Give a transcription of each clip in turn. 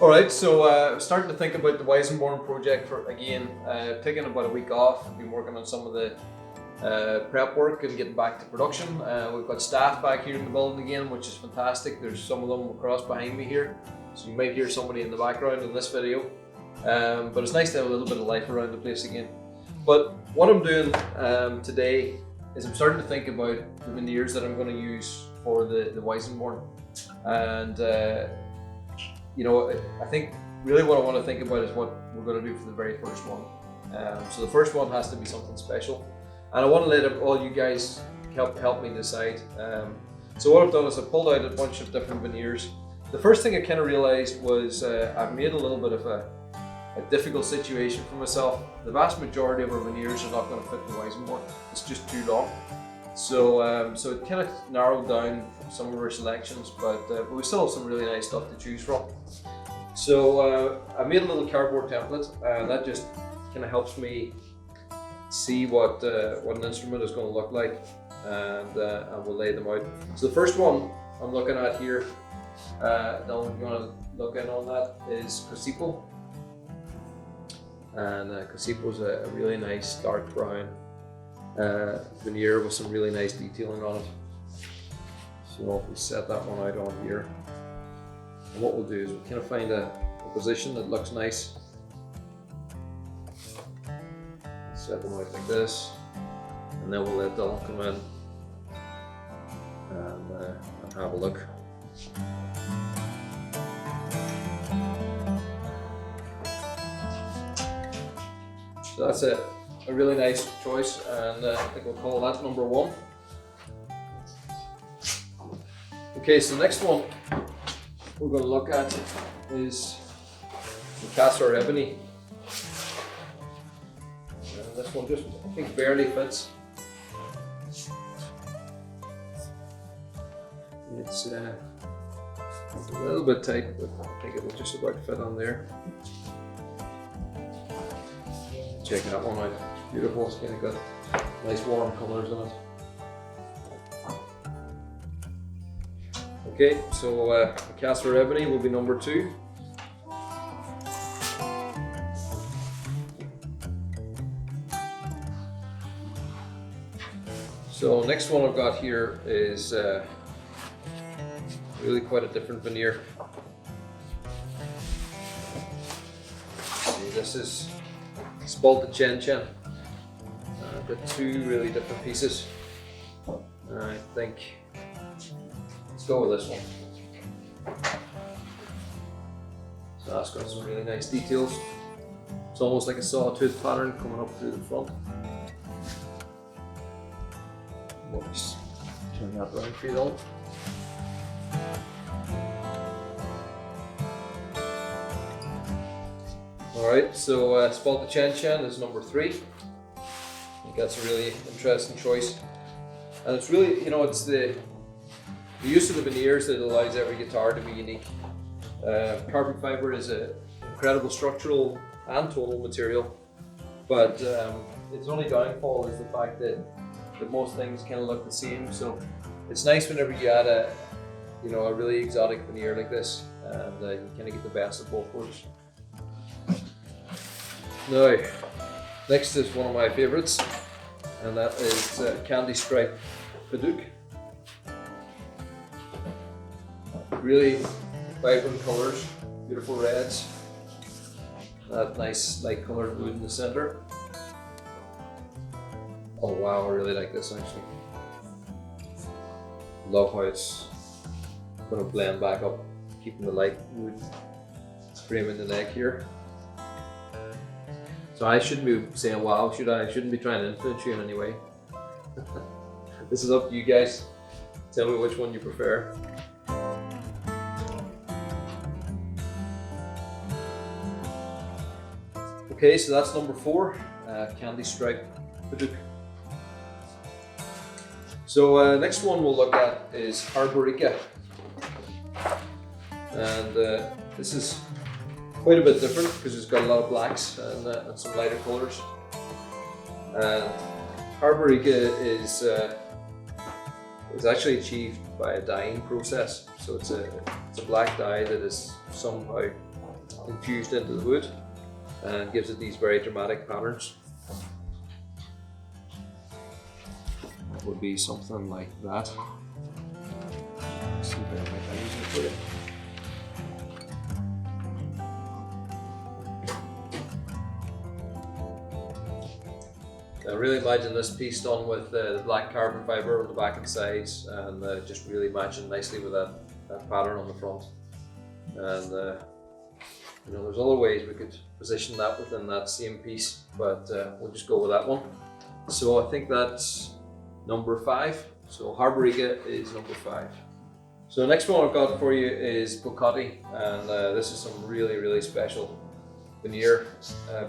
Alright, so starting to think about the Weissenborn project for again, taking about a week off. I've been working on some of the prep work and getting back to production. We've got staff back here in the building again, which is fantastic. There's some of them across behind me here, so you might hear somebody in the background in this video. But it's nice to have a little bit of life around the place again. But what I'm doing today is I'm starting to think about the veneers that I'm going to use for the Weissenborn. And you know, I think really what I want to think about is what we're going to do for the very first one. So the first one has to be something special, and I want to let all you guys help me decide. So what I've done is I've pulled out a bunch of different veneers. The first thing I kind of realized was I've made a little bit of a difficult situation for myself. The vast majority of our veneers are not going to fit the Weissenborn. It's just too long. So so it kind of narrowed down some of our selections, but we still have some really nice stuff to choose from. So I made a little cardboard template, and that just kind of helps me see what an instrument is going to look like, and we'll lay them out. So the first one I'm looking at here, Dylan, if you want to look in on that, is Cocobolo. And Cocobolo is a really nice dark brown veneer with some really nice detailing on it. So if we set that one out on here, and what we'll do is we'll kind of find a position that looks nice. Set them out like this, and then we'll let Dylan come in and have a look. So that's a really nice choice, and I think we'll call that number one. Okay, so the next one we're going to look at is the Ebony. This one just, I think, barely fits. It's a little bit tight, but I think it will just about fit on there. Check that one out. Beautiful. It's kind of got nice warm colours in it. Okay, so Ebony will be number two. So next one I've got here is really quite a different veneer. See, this is Spalted Chen. I've got two really different pieces. I think let's go with this one. So that's got some really nice details. It's almost like a sawtooth pattern coming up through the front. We'll just turn that around for you though. Alright, so Spalted Chen is number three. I think that's a really interesting choice. And it's really, you know, it's the use of the veneers that allows every guitar to be unique. Carbon fiber is an incredible structural and tonal material, but its only downfall is the fact that most things kind of look the same. So it's nice whenever you add a really exotic veneer like this, and you kind of get the best of both worlds. Now, next is one of my favourites, and that is Candy Stripe Padauk. Really vibrant colours, beautiful reds, that nice light coloured wood in the centre. Oh wow, I really like this actually. Love how it's going to blend back up, keeping the light wood framing the neck here. So I shouldn't be saying wow, should I? I shouldn't be trying to influence you in any way. This is up to you guys. Tell me which one you prefer. Okay, so that's number four, Candy Stripe Padauk. So next one we'll look at is Arborique, and this is quite a bit different because it's got a lot of blacks and some lighter colours. Arborique is actually achieved by a dyeing process. So it's a black dye that is somehow infused into the wood and gives it these very dramatic patterns. That would be something like that. Let's see if I can make that easier for you. I really imagine this piece done with the black carbon fibre on the back and sides, and just really matching nicely with that pattern on the front. And you know, there's other ways we could position that within that same piece, but we'll just go with that one. So I think that's number 5. So Arborique is number 5. So the next one I've got for you is Bucati, and this is some really special veneer.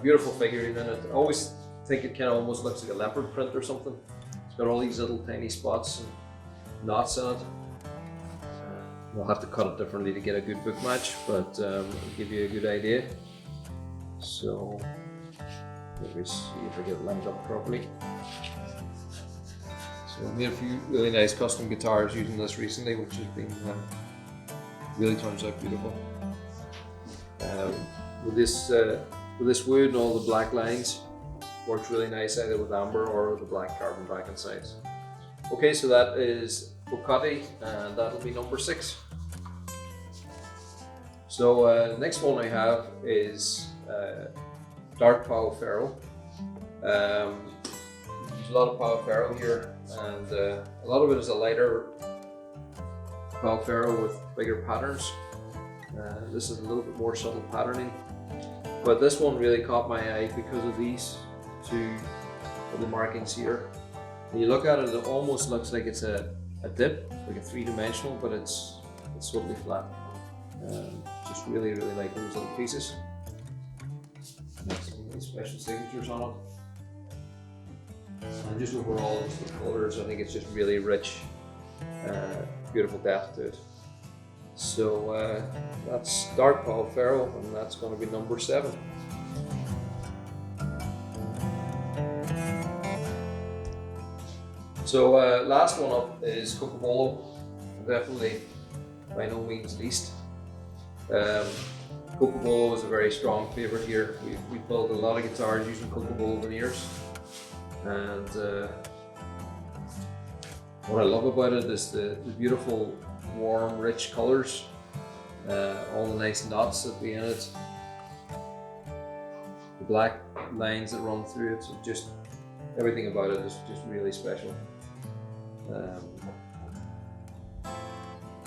Beautiful figurine in it. I always think it kind of almost looks like a leopard print or something. It's got all these little tiny spots and knots in it. We'll have to cut it differently to get a good book match, but it'll give you a good idea. So let me see if I get it lined up properly. So I made a few really nice custom guitars using this recently, which has been really turns out beautiful. With this wood and all the black lines, works really nice either with amber or the black carbon back and sides. Okay, so that is Bucati, and that'll be number 6. So next one I have is dark Pau Ferro. There's a lot of Pau Ferro here, and a lot of it is a lighter Pau Ferro with bigger patterns. This is a little bit more subtle patterning, but this one really caught my eye because of these two of the markings here. When you look at it, it almost looks like it's a dip, like a 3-dimensional, but it's totally flat. Just really like those little pieces. Some really special signatures on it. And just overall, the colours, I think it's just really rich, beautiful depth to it. So that's dark Pau Ferro, and that's going to be number 7. So last one up is Cocobolo, definitely by no means least. Cocobolo is a very strong favourite here. We built a lot of guitars using Cocobolo veneers, and what I love about it is the beautiful, warm, rich colours, all the nice knots that be in it, the black lines that run through it, so just everything about it is just really special.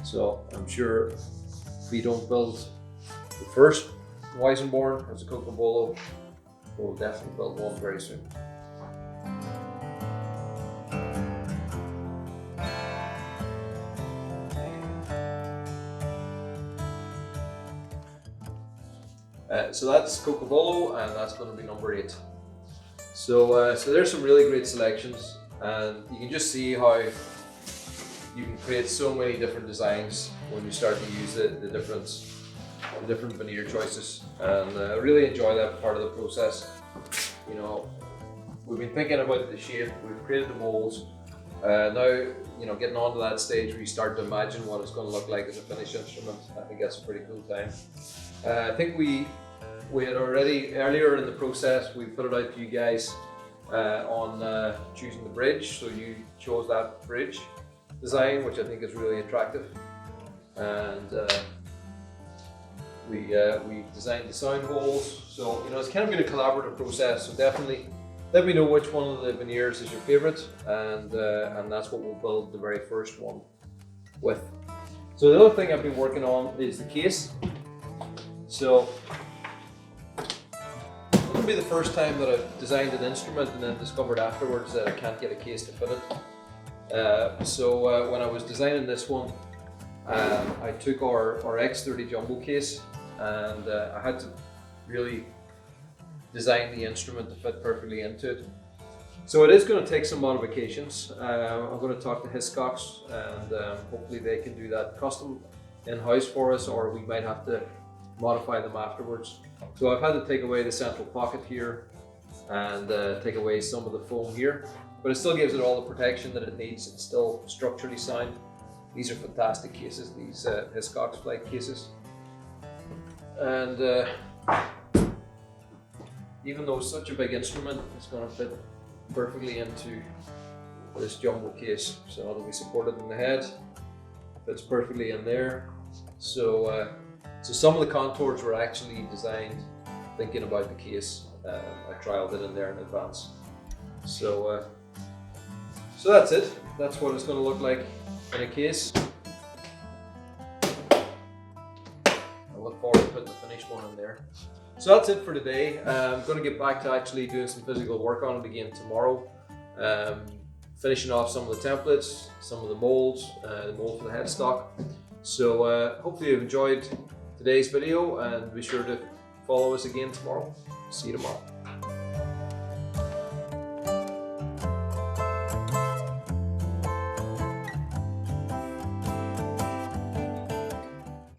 So I'm sure if we don't build the first Weissenborn as a Cocobolo, we'll definitely build one very soon. So that's Cocobolo, and that's going to be number 8. So there's some really great selections, and you can just see how you can create so many different designs when you start to use the different veneer choices, and I really enjoy that part of the process. You know, we've been thinking about the shape, we've created the molds. Now, you know, getting on to that stage where you start to imagine what it's going to look like as a finished instrument, I think that's a pretty cool time. I think we had already, earlier in the process, we put it out to you guys on choosing the bridge, so you chose that bridge design, which I think is really attractive. And we designed the sound holes, so you know, it's kind of been a collaborative process, so definitely let me know which one of the veneers is your favourite, and that's what we'll build the very first one with. So the other thing I've been working on is the case. So it wouldn't be the first time that I've designed an instrument and then discovered afterwards that I can't get a case to fit it. So when I was designing this one, I took our X30 jumbo case, and I had to really design the instrument to fit perfectly into it. So it is going to take some modifications. I'm going to talk to Hiscox, and hopefully they can do that custom in-house for us, or we might have to modify them afterwards. So I've had to take away the central pocket here and take away some of the foam here, but it still gives it all the protection that it needs. It's still structurally sound. These are fantastic cases, these Hiscox flight cases. And even though it's such a big instrument, it's going to fit perfectly into this jumbo case. So it'll be supported in the head, fits perfectly in there. So some of the contours were actually designed thinking about the case. I trialed it in there in advance. So that's it. That's what it's going to look like in a case. I look forward to putting the finished one in there. So that's it for today. I'm going to get back to actually doing some physical work on it again tomorrow. Finishing off some of the templates, some of the molds, the mold for the headstock. So hopefully you've enjoyed today's video, and be sure to follow us again tomorrow. See you tomorrow.